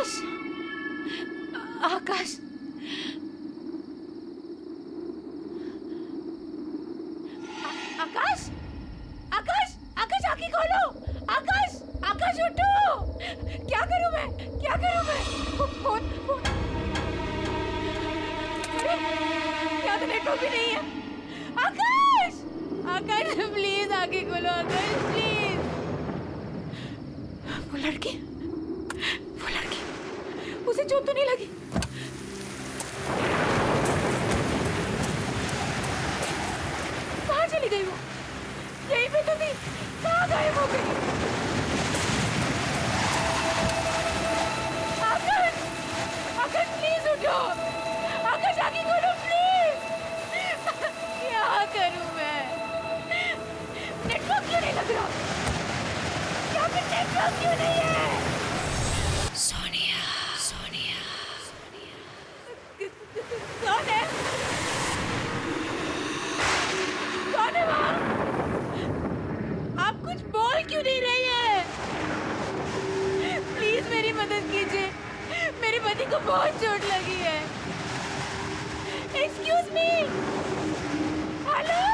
आकाश, आकाश, आकाश, आकाश, आकाश आंखें खोलो। आकाश, आकाश उठो। क्या करूं मैं, क्या करूं मैं? Phone, phone. अरे यहाँ तो नेटवर्क भी नहीं है। आकाश, आकाश प्लीज आंखें खोलो। आकाश प्लीज। वो लड़की, उसे चोट तो नहीं लगी? कहाँ चली गई वो? यहीं पे तो थी, कहाँ गायब हो गई? आकाश, आकाश प्लीज उठो। आकाश आंखें खोलो प्लीज। क्या करूं मैं? नेटवर्क क्यों नहीं लग रहा? यहाँ पे नेटवर्क क्यों नहीं है? सोनिया, सोनिया, कौन है? कौन है वहाँ? आप कुछ बोल क्यों नहीं रही है? प्लीज मेरी मदद कीजिए, मेरे पति को बहुत चोट लगी है। Excuse me, hello.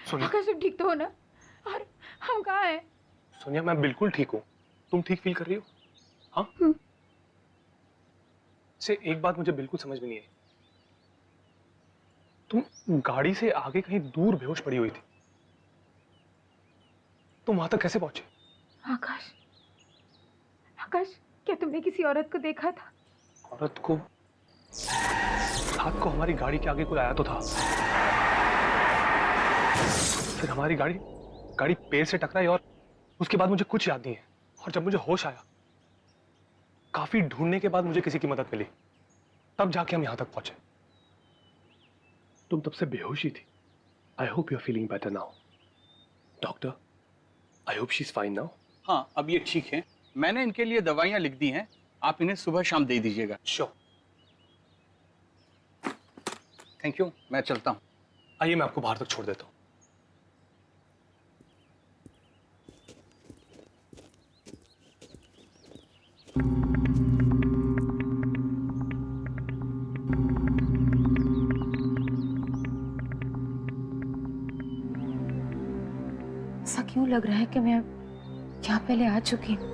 Sonia, Akash तुम ठीक तो हो ना? और हम कहाँ हैं? सोनिया मैं बिल्कुल ठीक हूँ। तुम ठीक फील कर रही हो? हाँ? से एक बात मुझे बिल्कुल समझ में नहीं आई। तुम गाड़ी से आगे कहीं दूर बेहोश पड़ी हुई थी, तुम वहां तक कैसे पहुंचे? आकाश, आकाश क्या तुमने किसी औरत को देखा था? औरत को? रात को हमारी गाड़ी के आगे कोई आया तो था, फिर हमारी गाड़ी पेड़ से टकराई और उसके बाद मुझे कुछ याद नहीं है। और जब मुझे होश आया, काफी ढूंढने के बाद मुझे किसी की मदद मिली, तब जाके हम यहां तक पहुंचे। तुम तब से बेहोश ही थी। I hope you are feeling better now. Doctor, I hope she is fine now. हाँ, अब ये ठीक है। मैंने इनके लिए दवाइयाँ लिख दी हैं, आप इन्हें सुबह शाम दे दीजिएगा। श्योर। थैंक यू, मैं चलता हूँ। आइए मैं आपको बाहर तक छोड़ देता हूँ। ऐसा क्यों लग रहा है कि मैं यहाँ पहले आ चुकी हूँ?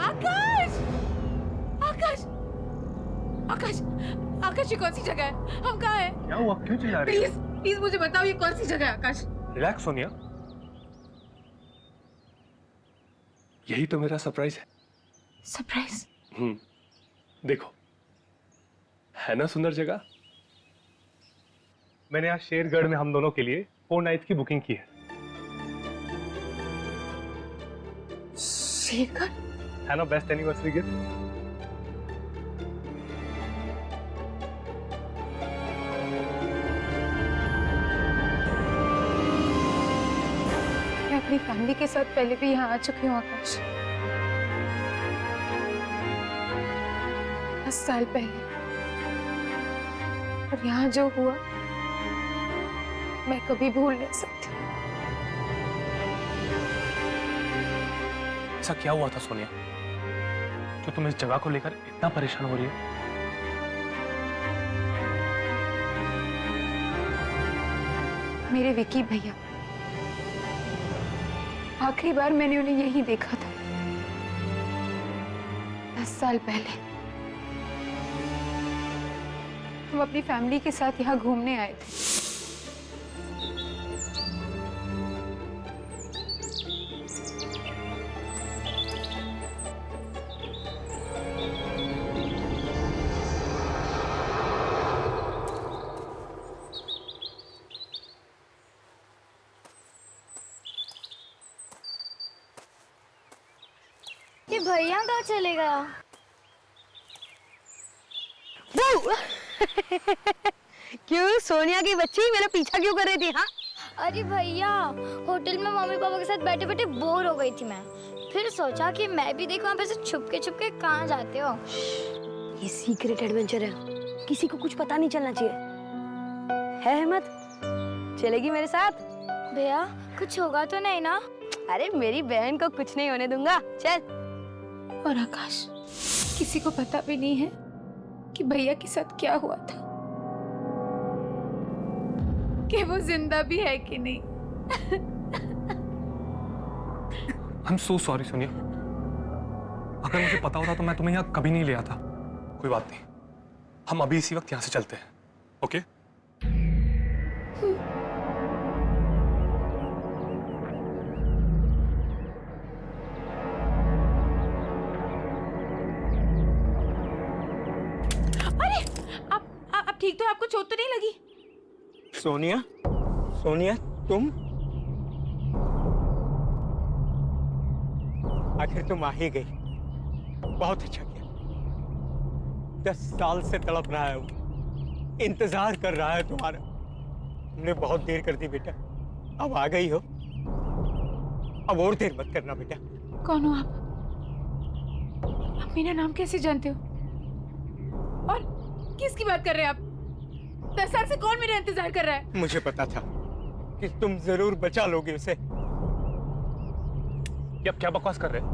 आकाश, आकाश, आकाश, आकाश ये कौन सी जगह है? हम कहाँ हैं? क्या हुआ? क्यों चिल्ला रही हो? प्लीज, प्लीज मुझे बताओ ये कौन सी जगह है? आकाश रिलैक्स सोनिया, यही तो मेरा सरप्राइज है। सरप्राइज? देखो, है ना सुंदर जगह। मैंने आज शेरगढ़ में हम दोनों के लिए 4 नाइट्स की बुकिंग की है। शेरगढ़? है ना बेस्ट एनिवर्सरी गिफ्ट। अपनी फैमिली के साथ पहले भी यहाँ आ चुकी हूँ आकाश, 10 साल पहले। और यहाँ जो हुआ मैं कभी भूल नहीं सकती। ऐसा क्या हुआ था सोनिया जो तुम इस जगह को लेकर इतना परेशान हो रही हो? मेरे विकी भैया, आखिरी बार मैंने उन्हें यही देखा था 10 साल पहले। हम अपनी फैमिली के साथ यहाँ घूमने आए थे। ये भैया कहाँ चले गया? क्यों सोनिया की बच्ची मेरा पीछा क्यों कर रही थी? हाँ, अरे भैया, होटल में मम्मी पापा के साथ बैठे बैठे बोर हो गई थी मैं। फिर सोचा कि मैं भी देखूं आप ऐसे छुप के कहाँ जाते हो। ये सीक्रेट एडवेंचर है, किसी को कुछ पता नहीं चलना चाहिए। है हिम्मत? चलेगी मेरे साथ? भैया कुछ होगा तो नहीं ना? अरे मेरी बहन को कुछ नहीं होने दूंगा, चल। और आकाश, किसी को पता भी नहीं है कि भैया के साथ क्या हुआ था, कि वो जिंदा भी है कि नहीं। I'm so sorry Sonia. अगर मुझे पता होता तो मैं तुम्हें यहाँ कभी नहीं ले आता। कोई बात नहीं, हम अभी इसी वक्त यहाँ से चलते हैं, ओके? आप ठीक तो? आपको चोट तो नहीं लगी? सोनिया, सोनिया तुम आखिर तुम आ ही गई। बहुत अच्छा किया। 10 साल से तड़प रहा है वो, इंतजार कर रहा है तुम्हारा। तुमने बहुत देर कर दी बेटा, अब आ गई हो। अब और देर मत करना बेटा। कौन हो आप? आप मेरा नाम कैसे जानते हो? और किसकी बात कर रहे हैं आप? 10 साल से कौन मेरा इंतजार कर रहा है? मुझे पता था कि तुम जरूर बचा लोगे उसे। ये आप क्या बकवास कर रहे हैं?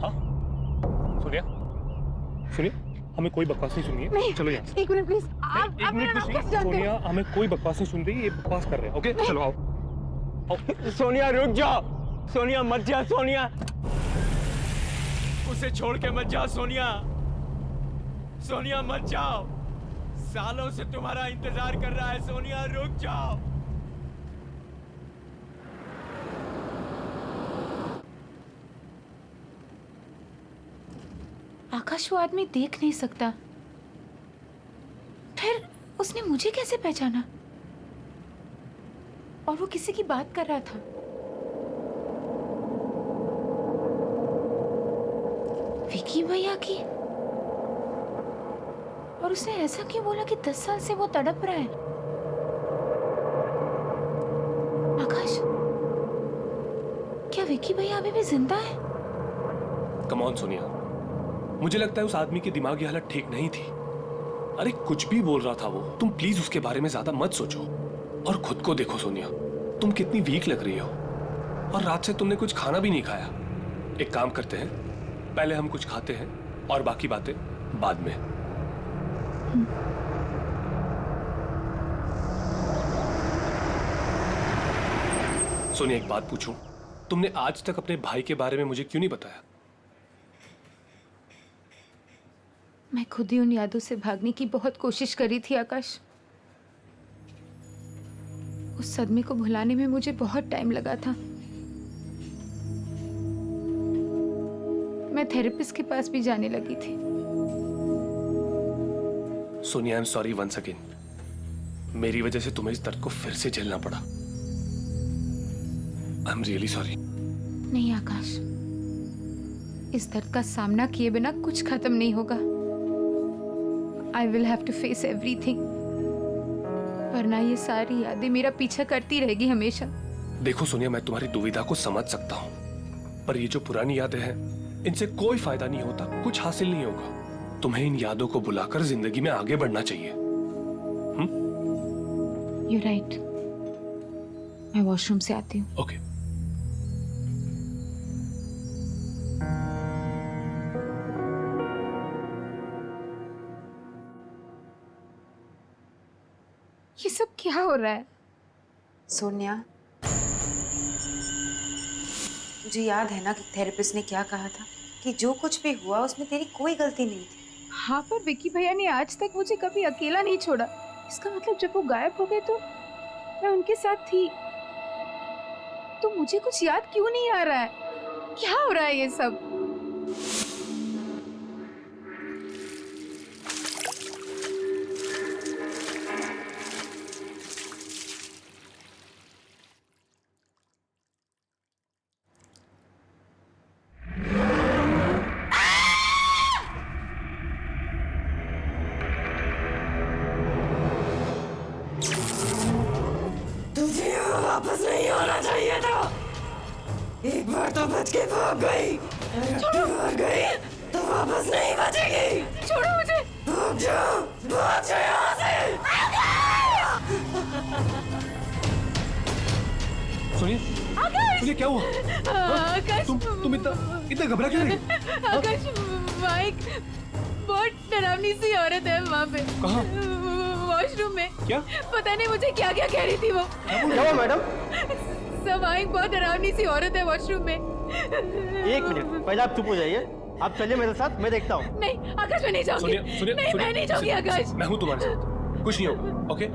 हाँ सोनिया, सुनिए, हमें कोई बकवास नहीं सुनिए। नहीं, चलो यहाँ से। एक मिनट प्लीज। आप मेरा नाम कैसे जानते हो? सोनिया, हमें कोई बकवास नहीं सुन रही, ये बकवास कर रहे हैं, ओके? चलो आओ। सोनिया रुक जाओ, सोनिया मत जा। सोनिया, उसे छोड़ के मत जा। सोनिया, सोनिया मत जाओ। सालों से तुम्हारा इंतजार कर रहा है। सोनिया रुक जाओ। आकाश वो आदमी देख नहीं सकता, फिर उसने मुझे कैसे पहचाना? और वो किसी की बात कर रहा था। विकी भैया की। और उसने ऐसा क्यों बोला कि 10 साल से वो तड़प रहा है? आकाश, क्या विकी भैया अभी भी जिंदा है? कम ऑन सोनिया, मुझे लगता है उस आदमी की दिमागी हालत ठीक नहीं थी। अरे कुछ भी बोल रहा था वो। तुम प्लीज उसके बारे में ज्यादा मत सोचो और खुद को देखो सोनिया, तुम कितनी वीक लग रही हो और रात से तुमने कुछ खाना भी नहीं खाया। एक काम करते हैं, पहले हम कुछ खाते हैं और बाकी बातें बाद में। सोनिया एक बात पूछूं, तुमने आज तक अपने भाई के बारे में मुझे क्यों नहीं बताया? मैं खुद ही उन यादों से भागने की बहुत कोशिश करी थी आकाश। उस सदमे को भुलाने में मुझे बहुत टाइम लगा था। मैं थेरेपिस्ट के पास भी जाने लगी थी। Sonia, I am sorry once again. मेरी वजह से तुम्हें इस दर्द को फिर से झेलना पड़ा। I am really sorry. नहीं आकाश, इस दर्द का सामना किए बिना कुछ खत्म नहीं होगा। I will have to face everything। वरना ये सारी यादें मेरा पीछा करती रहेगी हमेशा। देखो सोनिया, मैं तुम्हारी दुविधा को समझ सकता हूं, पर ये जो पुरानी यादें हैं, इनसे कोई फायदा नहीं होता, कुछ हासिल नहीं होगा। तुम्हें इन यादों को बुलाकर जिंदगी में आगे बढ़ना चाहिए। You're right. मैं वॉशरूम से आती हूँ। ओके। ये सब क्या हो रहा है? सोनिया, मुझे याद है ना कि थेरेपिस्ट ने क्या कहा था कि जो कुछ भी हुआ उसमें तेरी कोई गलती नहीं थी। हाँ, पर विकी भैया ने आज तक मुझे कभी अकेला नहीं छोड़ा। इसका मतलब जब वो गायब हो गए तो मैं उनके साथ थी। तो मुझे कुछ याद क्यों नहीं आ रहा है? क्या हो रहा है ये सब? तुझे वापस नहीं आना चाहिए था। एक बार तो बच के भाग गई, भाग गई तो वापस नहीं बचेगी। छोड़ो मुझे। भाग जा यहाँ से। सोनिया, सोनिया क्या हुआ? आकाश, तुम इतना घबरा क्यों रही? आकाश, माइक, बहुत डरावनी सी औरत है वहाँ पे। कहाँ? वॉशरूम में। क्या? पता नहीं मुझे क्या क्या कह रही थी वो। क्या हुआ मैडम? सब माइक, बहुत डरावनी सी औरत है वॉशरूम में। एक मिनट, पहले आप चुप हो जाइए। आप चलिए मेरे साथ, मैं देखता हूँ। नहीं आकाश, मैं नहीं जाऊंगी। सोनिया, सोनिया, नहीं, मैं नहीं जाऊंगी आकाश। मैं हूँ तुम्हारे साथ, कुछ नहीं होगा। ओके,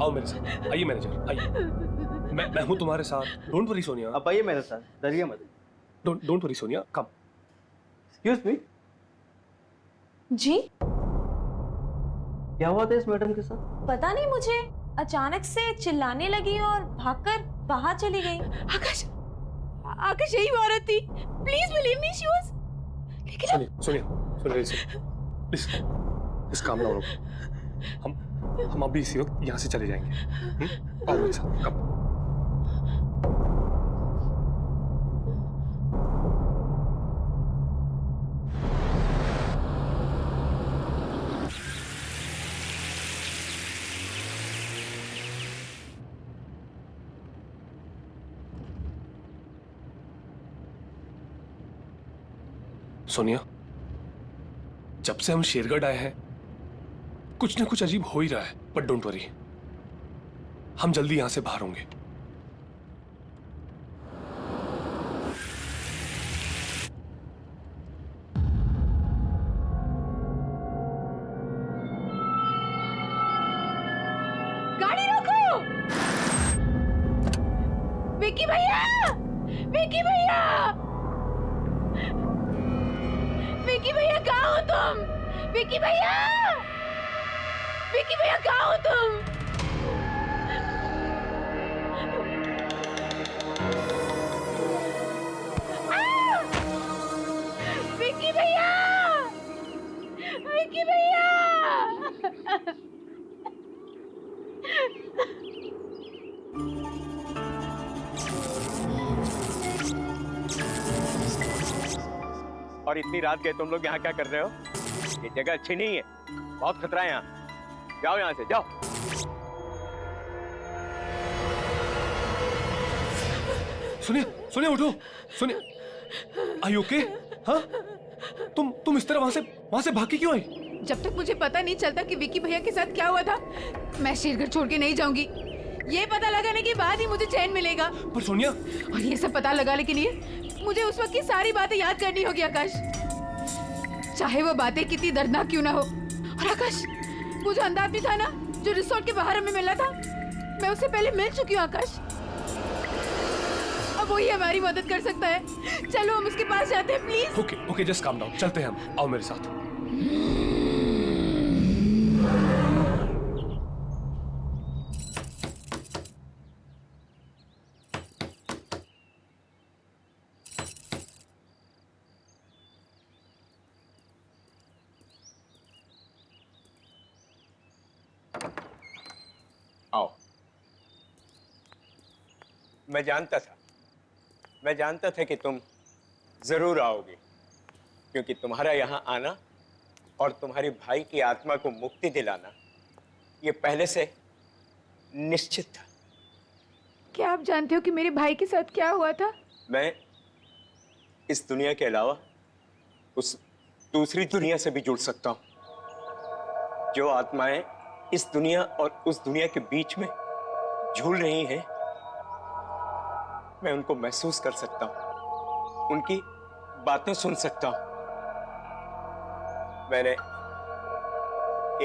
आओ मेरे साथ। आइए मैनेजर, आइए। मैं हूँ तुम्हारे साथ। Don't worry Sonia. आप आइए मेरे साथ, डरिए मत। Don't worry Sonia, come. Excuse me, जी क्या हुआ था इस मैडम के साथ? पता नहीं, मुझे अचानक से चिल्लाने लगी और भागकर बाहर चली गई। आकाश, आकाश यही वो औरत थी। Please believe me, she was. लेकिन सोनिया, प्लीज काम डाउन। हम अभी इसी वक्त यहाँ से चले जाएंगे। आओ मेरे साथ, कम। सोनिया, जब से हम शेरगढ़ आए हैं कुछ ना कुछ अजीब हो ही रहा है, बट डोंट वरी, हम जल्दी यहां से बाहर होंगे। गाड़ी रोको। विकी भैया, विकी भैया, विकी भैया कहाँ हो तुम? विकी भैया, विकी भैया कहाँ हो तुम? विकी भैया, विकी भैया। और इतनी रात गए तुम लोग यहाँ क्या कर रहे हो? ये जगह अच्छी नहीं है, बहुत खतरा है यहाँ। जाओ यहाँ से, जाओ। सोनिया, सोनिया उठो। Sonia, are you okay? हाँ, तुम इस तरह वहां से भाग के क्यों आई? जब तक मुझे पता नहीं चलता कि विकी भैया के साथ क्या हुआ था, मैं शेरगढ़ छोड़ के नहीं जाऊंगी। ये पता लगाने के बाद ही मुझे चैन मिलेगा। पर सोनिया, और ये सब पता लगाने के लिए मुझे उस वक्त की सारी बातें याद करनी होगी आकाश, चाहे वो बातें कितनी दर्दनाक क्यों ना हो। और आकाश, वो जो अंधा आदमी था ना, जो रिसोर्ट के बाहर हमें मिला था, मैं उससे पहले मिल चुकी हूँ आकाश। अब वही हमारी मदद कर सकता है। चलो हम उसके पास जाते हैं, please. Okay, just calm down, चलते हैं हम। आओ मेरे साथ। आओ। मैं जानता था कि तुम जरूर आओगे, क्योंकि तुम्हारा यहाँ आना और तुम्हारे भाई की आत्मा को मुक्ति दिलाना ये पहले से निश्चित था। क्या आप जानते हो कि मेरे भाई के साथ क्या हुआ था? मैं इस दुनिया के अलावा उस दूसरी दुनिया से भी जुड़ सकता हूँ। जो आत्माएं इस दुनिया और उस दुनिया के बीच में झूल रही हैं, मैं उनको महसूस कर सकता हूँ, उनकी बातें सुन सकता हूँ। मैंने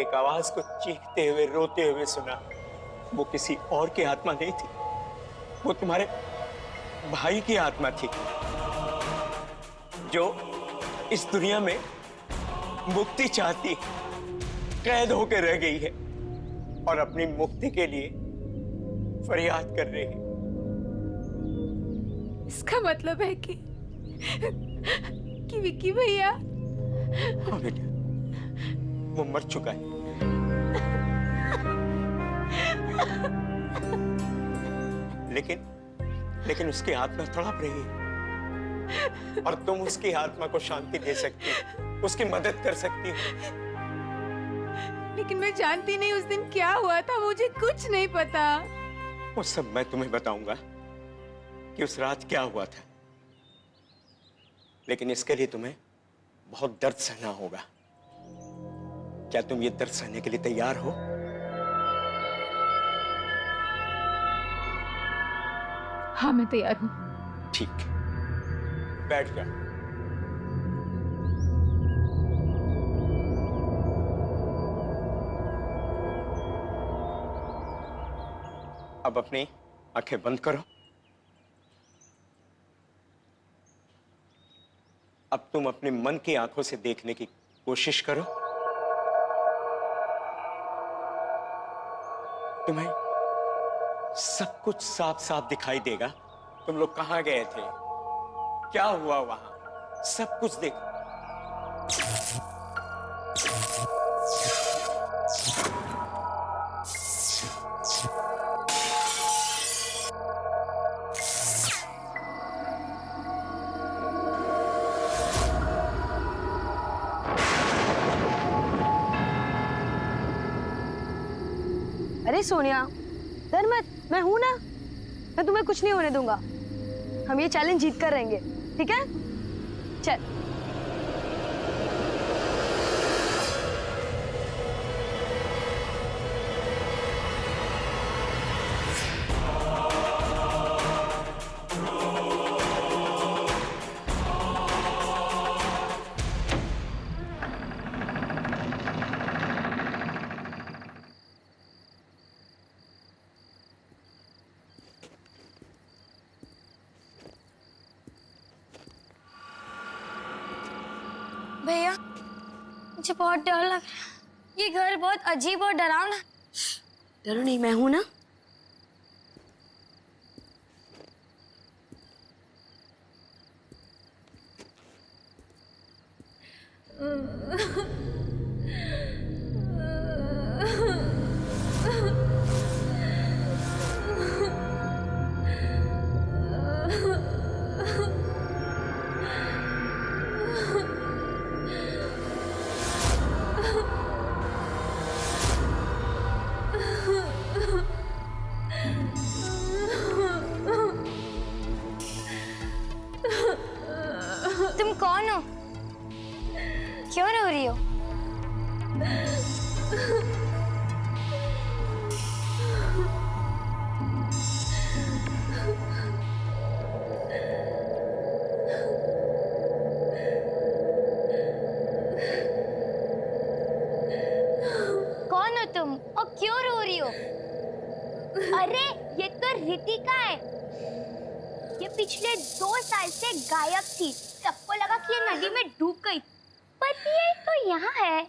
एक आवाज को चीखते हुए रोते हुए सुना। वो किसी और की आत्मा नहीं थी, वो तुम्हारे भाई की आत्मा थी, जो इस दुनिया में मुक्ति चाहती, कैद होकर रह गई है और अपनी मुक्ति के लिए फरियाद कर रही है। इसका मतलब है कि विक्की भैया। हाँ बेटा, वो मर चुका है। लेकिन उसकी आत्मा तड़प रही है और तुम उसकी आत्मा को शांति दे सकती हो, उसकी मदद कर सकती हो। लेकिन मैं जानती नहीं उस दिन क्या हुआ था, मुझे कुछ नहीं पता। वो सब मैं तुम्हें बताऊंगा कि उस रात क्या हुआ था, लेकिन इसके लिए तुम्हें बहुत दर्द सहना होगा। क्या तुम ये दर्द सहने के लिए तैयार हो? हाँ, मैं तैयार हूँ। ठीक, बैठ जा। अब अपनी आंखें बंद करो। अब तुम अपने मन की आंखों से देखने की कोशिश करो। तुम्हें सब कुछ साफ साफ दिखाई देगा। तुम लोग कहां गए थे, क्या हुआ वहां, सब कुछ देखो। अरे सोनिया, डर मत, मैं हूं ना, मैं तुम्हें कुछ नहीं होने दूंगा। हम ये चैलेंज जीत कर रहेंगे, ठीक है? चल। भैया, मुझे बहुत डर लग रहा है। ये घर बहुत अजीब और डरावना। डरो नहीं, मैं हूं ना। तुम कौन हो? क्यों रो रही हो? कौन हो तुम और क्यों रो रही हो? अरे ये तो रितिका है। ये पिछले 2 साल से गायब थी। सबको लगा कि ये नदी में डूब गई, पर ये तो यहाँ है।